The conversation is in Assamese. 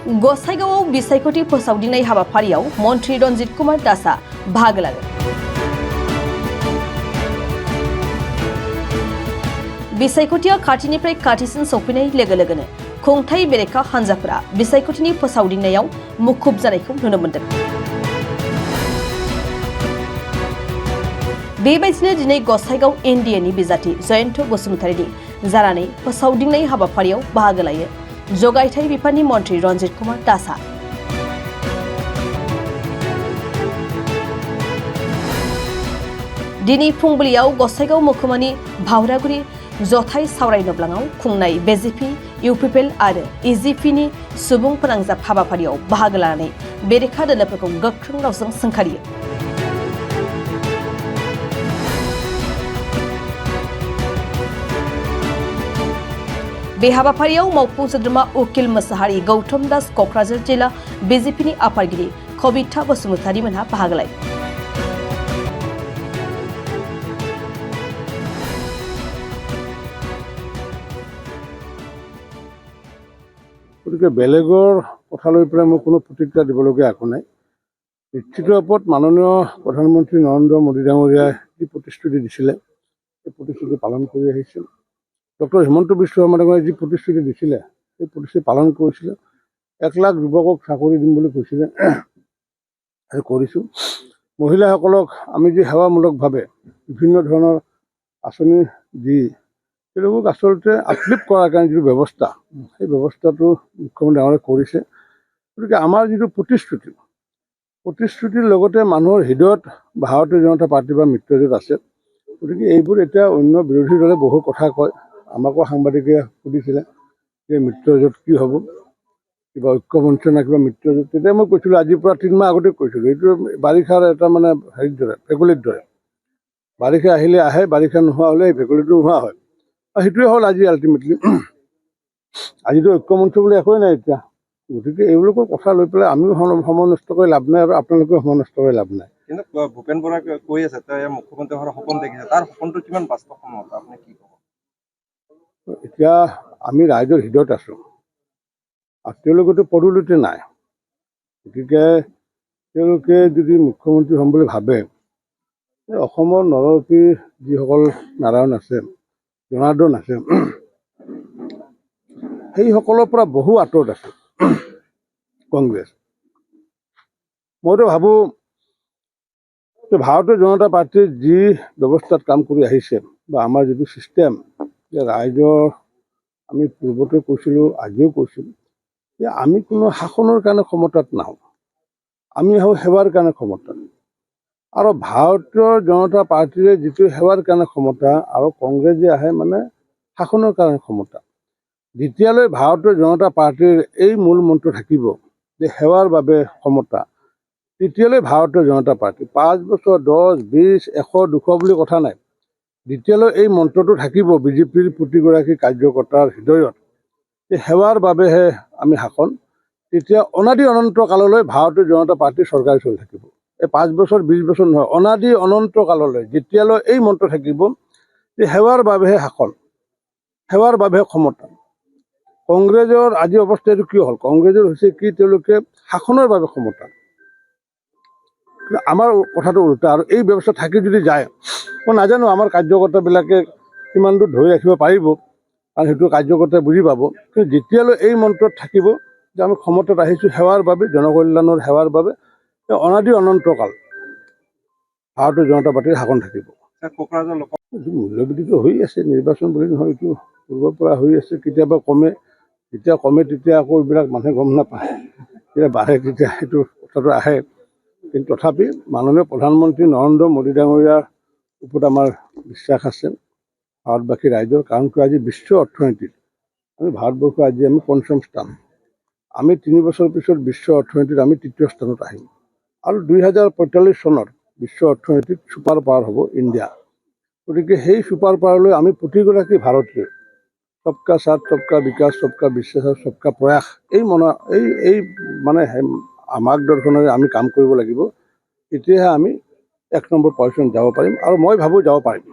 गसाइगावआव बिसायख'थि फोसावदिंनाय हाबाफारियाव मन्त्रि रन्जित कुमार दासआ बाहागो लागोन। बिसायख'थिया खाथिनिफ्राय खाथिसिन सौफैनाय लोगो लोगोनो खुंथाय बेरेखा हान्जाफोरा बिसायख'थिनि फोसावदिंनायाव मुखुब जानायखौ नुनो मोन्दों। बेबायदिनो दिनै गसाइगाव एनडिएनि बिजाथि जयन्त बसुमतारीनि जानानै फोसावदिंनाय हाबाफारियाव बाहागो लायो जगायथाय बिफाननि मन्त्रि रन्जित कुमार दासआ। दिनै फुंबिलियाव गसाइगाव महकुमानि भावरागुरि जथाय सावराय नब्लाङाव खुंनाय बिजेपि, इउपिपिएल आरो इजिपिनि सुबुं फोनांजाब हाबाफारियाव बाहागो लानानै बेरेखा दोलोफोरखौ गोख्रों रावजों सोंखारियो। बे हाबाफारियाव मावफुं सोद्रोमा उकिल मोसाहारि, गौतम दास, क'क्राझार जिल्ला बिजेपिनि आफादगिरि कबिता बसुमतारी मोनहा बाहागो लायो। গতিকে বেলেগৰ কথা লৈ পেলাই মই কোনো প্ৰতিক্ৰিয়া দিবলগীয়া একো নাই। নিশ্চিত ৰূপত মাননীয় প্ৰধানমন্ত্ৰী নৰেন্দ্ৰ মোদী ডাঙৰীয়াই যি প্ৰতিশ্ৰুতি দিছিলে সেই প্ৰতিশ্ৰুতি পালন কৰি আহিছিল। ডক্টৰ হিমন্ত বিশ্ব শৰ্মা ডাঙৰীয়াই যি প্ৰতিশ্ৰুতি দিছিলে সেই প্ৰতিশ্ৰুতি পালন কৰিছিলে। 1 লাখ যুৱকক চাকৰি দিম বুলি কৈছিলে আৰু কৰিছোঁ। মহিলাসকলক আমি যি সেৱামূলকভাৱে বিভিন্ন ধৰণৰ আঁচনি দি তেওঁলোকক আচলতে আপলিফ্ট কৰাৰ কাৰণে যিটো ব্যৱস্থা সেই ব্যৱস্থাটো মুখ্যমন্ত্ৰী ডাঙৰীয়াই কৰিছে। গতিকে আমাৰ যিটো প্ৰতিশ্ৰুতিৰ লগতে মানুহৰ হৃদয়ত ভাৰতীয় জনতা পাৰ্টি বা মিত্ৰজোঁট আছে। গতিকে এইবোৰ এতিয়া অন্য বিৰোধী দলে বহু কথা কয়। আমাকো সাংবাদিকে সুধিছিলে যে মিত্ৰজোঁট কি হ'ব, কিবা ঐক্যমঞ্চ নে কিবা মিত্ৰজোঁট। তেতিয়া মই কৈছিলোঁ, আজিৰ পৰা 3 মাহ আগতে কৈছিলোঁ, এইটো বাৰিষাৰ এটা মানে হেৰিৰ দৰে, ভেকুলীৰ দৰে। বাৰিষা আহিলে আহে, বাৰিষা নোহোৱা হ'লে এই ভেকুলীটো নোহোৱা হয়। আৰু সেইটোৱে হ'ল আজি আল্টিমেটলি। আজিতো ঐক্যমঞ্চ বুলি একোৱেই নাই এতিয়া। গতিকে এইবিলাকৰ কথা লৈ পেলাই আমিও সময় নষ্ট কৰি লাভ নাই আৰু আপোনালোকেও সময় নষ্ট কৰি লাভ নাই। কিন্তু ভূপেন বৰাই কৈ আছে তেওঁ মুখ্যমন্ত্ৰী হোৱাৰ সপোন দেখিছে, তাৰ সপোনটো কিমান বাস্তৱসন্মত আপুনি কি ক'ব? এতিয়া আমি ৰাইজৰ হৃদয়ত আছোঁ আৰু তেওঁলোকেতো পদোন্নতি নাই। গতিকে তেওঁলোকে যদি মুখ্যমন্ত্ৰী হ'ম বুলি ভাবে, অসমৰ নৰপীৰ যিসকল নাৰায়ণ আছে, জনাৰ্দন আছে, সেইসকলৰ পৰা বহু আঁতৰত আছে কংগ্ৰেছ। মইতো ভাবোঁ যে ভাৰতীয় জনতা পাৰ্টীৰ যি ব্যৱস্থাত কাম কৰি আহিছে বা আমাৰ যিটো ছিষ্টেম, যে ৰাইজৰ আমি পূৰ্বতে কৈছিলোঁ, আজিও কৈছোঁ যে আমি কোনো শাসনৰ কাৰণে ক্ষমতাত নাহোঁ, আমি আহোঁ সেৱাৰ কাৰণে ক্ষমতাত। আৰু ভাৰতীয় জনতা পাৰ্টীৰে যিটো সেৱাৰ কাৰণে ক্ষমতা আৰু কংগ্ৰেছ যে আহে মানে শাসনৰ কাৰণে ক্ষমতা। যেতিয়ালৈ ভাৰতীয় জনতা পাৰ্টীৰ এই মূল মন্ত্ৰ থাকিব যে সেৱাৰ বাবে ক্ষমতা, তেতিয়ালৈ ভাৰতীয় জনতা পাৰ্টী 5 বছৰ, 10, 20, 100, 200 বুলি কথা নাই। যেতিয়ালৈ এই মন্ত্ৰটো থাকিব বিজেপিৰ প্ৰতিগৰাকী কাৰ্যকৰ্তাৰ হৃদয়ত যে সেৱাৰ বাবেহে আমি শাসন, তেতিয়া অনাদি অনন্ত কাললৈ ভাৰতীয় জনতা পাৰ্টীৰ চৰকাৰ চলি থাকিব। এই 5 বছৰ, 20 বছৰ নহয়, অনাদি অনন্ত কাললৈ যেতিয়ালৈ এই মন্ত্ৰ থাকিব যে সেৱাৰ বাবেহে শাসন, সেৱাৰ বাবেহে ক্ষমতা। কংগ্ৰেছৰ আজি অৱস্থাটো কি হ'ল? কংগ্ৰেছৰ হৈছে কি, তেওঁলোকে শাসনৰ বাবে ক্ষমতা। আমাৰ কথাটো উল্টা। আৰু এই ব্যৱস্থা থাকি যদি যায়, মই নাজানো আমাৰ কাৰ্যকৰ্তাবিলাকে কিমান দূৰ ধৰি ৰাখিব পাৰিব, কাৰণ সেইটো কাৰ্যকৰ্তাই বুজি পাব। কিন্তু যেতিয়ালৈ এই মন্ত্ৰত থাকিব যে আমি ক্ষমতাত আহিছোঁ সেৱাৰ বাবে, জনকল্যাণৰ সেৱাৰ বাবে, অনাদি অনন্তকাল ভাৰতীয় জনতা পাৰ্টীৰ শাসন থাকিব। মূল্যবৃদ্ধিটো হৈ আছে, নিৰ্বাচন বুলি নহয়, এইটো পূৰ্বৰ পৰা হৈ আছে। কেতিয়াবা কমে, যেতিয়া কমে তেতিয়া আকৌ এইবিলাক মানুহে গম নাপায়, যেতিয়া বাঢ়ে তেতিয়া সেইটো কথাটো আহে। কিন্তু তথাপি মাননীয় প্ৰধানমন্ত্ৰী নৰেন্দ্ৰ মোদী ডাঙৰীয়াৰ ওপৰত আমাৰ বিশ্বাস আছে, ভাৰতবাসী ৰাইজৰ। কাৰণ কিয় আজি বিশ্ব অৰ্থনীতিত আমি ভাৰতবৰ্ষ আজি আমি 5ম স্থান। আমি 3 বছৰ পিছত বিশ্ব অৰ্থনীতিত আমি 3য় স্থানত আহিম। আৰু 2045 চনত বিশ্ব অৰ্থনীতিত ছুপাৰ পাৱাৰ হ'ব ইণ্ডিয়া। গতিকে সেই ছুপাৰ পাৱাৰলৈ আমি প্ৰতিগৰাকী ভাৰতীয় সবকা সাথ, সবকা বিকাশ, সবকা বিশ্বাস, সবকা প্ৰয়াস এই মানে মাৰ্গদৰ্শনেৰে আমি কাম কৰিব লাগিব। তেতিয়াহে আমি 1 নম্বৰ পজিশ্যন যাব পাৰিম আৰু মই ভাবোঁ যাব পাৰিম।